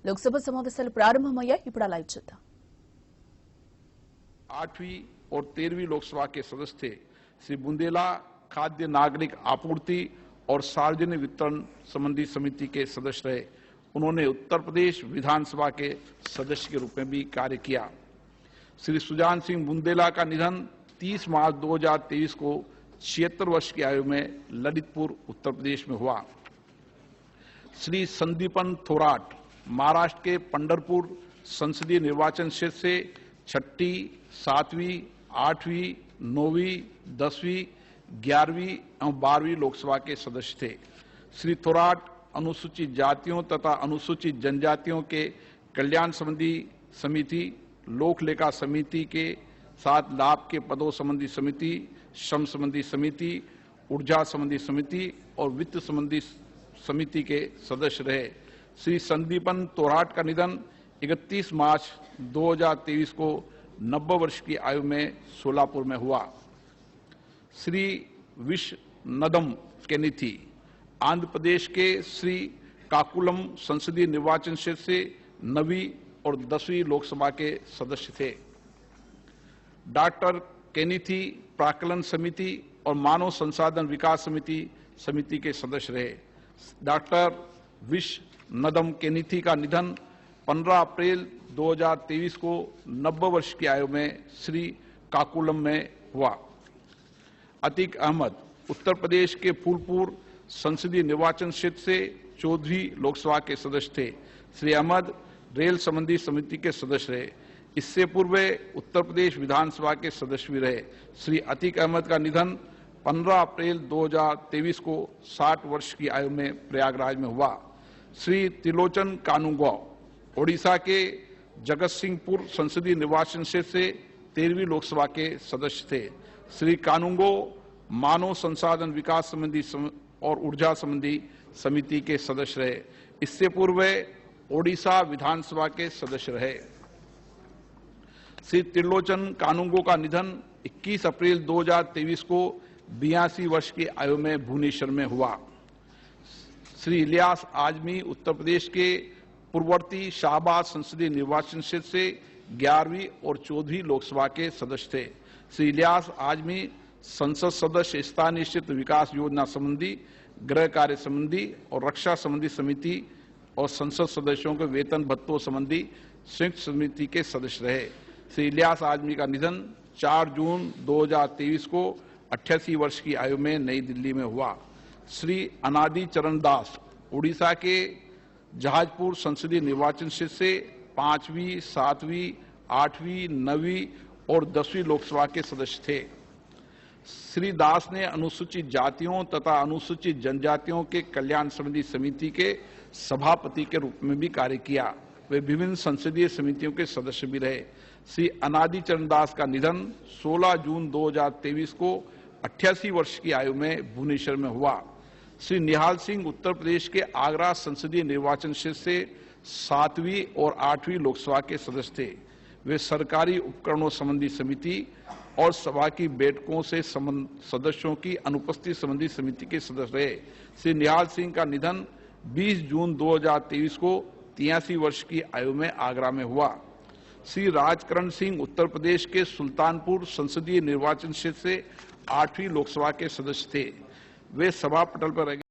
లోక్సభ సమావేశాలు ప్రారంభమయ్యాయి. ఇప్పుడు లైవ్ చూద్దాం. 8वीं और 13वीं लोकसभा के सदस्य थे। श्री बुंदेला खाद्य नागरिक आपूर्ति और सार्वजनिक वितरण संबंधी समिति के सदस्य रहे। उन्होंने उत्तर प्रदेश विधानसभा के सदस्य के रूप में भी कार्य किया। श्री सुजान सिंह बुंदेला का निधन 30 मार्च 2023 को 76 वर्ष की आयु में ललितपुर उत्तर प्रदेश में हुआ। श्री संदीपन थोराट महाराष्ट्र के पंढरपुर संसदीय निर्वाचन क्षेत्र से 6ठी, 7वीं, 8वीं, 9वीं, 10वीं, 11वीं एवं 12वीं लोकसभा के सदस्य थे। श्री थोराट अनुसूचित जातियों तथा अनुसूचित जनजातियों के कल्याण संबंधी समिति, लोक लेखा समिति के साथ लाभ के पदों संबंधी समिति, श्रम संबंधी समिति, ऊर्जा संबंधी समिति और वित्त संबंधी समिति के सदस्य रहे। श्री संदीपन थोराट का निधन 31 मार्च 2023 को 90 वर्ष की आयु में सोलापुर में हुआ। श्री विश्वनदम केनिथी आंध्र प्रदेश के श्री काकुलम संसदीय निर्वाचन क्षेत्र से 9वीं और 10वीं लोकसभा के सदस्य थे। डॉक्टर केनिथी प्राक्कलन समिति और मानव संसाधन विकास समिति के सदस्य रहे। डॉक्टर विश्वनदम केनिथी का निधन 15 अप्रैल 2023 को 90 वर्ष की आयु में श्री काकुलम में हुआ। अतीक अहमद उत्तर प्रदेश के फूलपुर संसदीय निर्वाचन क्षेत्र से 14वीं लोकसभा के सदस्य थे। श्री अहमद रेल संबंधी समिति के सदस्य रहे। इससे पूर्व उत्तर प्रदेश विधानसभा के सदस्य भी रहे। श्री अतीक अहमद का निधन 15 अप्रैल 2023 को 60 वर्ष की आयु में प्रयागराज में हुआ। श्री त्रिलोचन कानूंगो ओडिशा के जगत सिंहपुर संसदीय निर्वाचन क्षेत्र से 13वीं लोकसभा के सदस्य थे। श्री कानूंगो मानव संसाधन विकास संबंधी और ऊर्जा संबंधी समिति के सदस्य रहे। इससे पूर्व ओडिशा विधानसभा के सदस्य रहे। श्री त्रिलोचन कानूंगो का निधन 21 अप्रैल 2023 को 82 वर्ष की आयु में भुवनेश्वर में हुआ। श्री इलियास आजमी उत्तर प्रदेश के पूर्ववर्ती शाहबाद संसदीय निर्वाचन क्षेत्र से 11वीं और 14वीं लोकसभा के सदस्य थे। श्री इलियास आजमी संसद सदस्य स्थानीय क्षेत्र विकास योजना संबंधी, गृह कार्य संबंधी और रक्षा संबंधी समिति और संसद सदस्यों के वेतन भत्तों संबंधी संयुक्त समिति के सदस्य रहे। श्री इलियास आजमी का निधन 4 जून 2023 को 88 वर्ष की आयु में नई दिल्ली में हुआ। श्री अनादि चरण दास उड़ीसा के जहाजपुर संसदीय निर्वाचन क्षेत्र से 5वीं, 7वीं, 8वीं, 9वीं और 10वीं लोकसभा के सदस्य थे। श्री दास ने अनुसूचित जातियों तथा अनुसूचित जनजातियों के कल्याण संबंधी समिति के सभापति के रूप में भी कार्य किया। वे विभिन्न संसदीय समितियों के सदस्य भी रहे। श्री अनादि चरण दास का निधन 16 जून 2023 को 88 वर्ष की आयु में भुवनेश्वर में हुआ। श्री निहाल सिंह उत्तर प्रदेश के आगरा संसदीय निर्वाचन क्षेत्र से 7वीं और 8वीं लोकसभा के सदस्य थे। वे सरकारी उपकरणों संबंधी समिति और सभा की बैठकों से सदस्यों की अनुपस्थिति संबंधी समिति के सदस्य रहे। श्री निहाल सिंह का निधन 20 जून 2023 को 83 वर्ष की आयु में आगरा में हुआ। श्री राजकरण सिंह उत्तर प्रदेश के सुल्तानपुर संसदीय निर्वाचन क्षेत्र से 8वीं लोकसभा के सदस्य थे। वे सभा पटल पर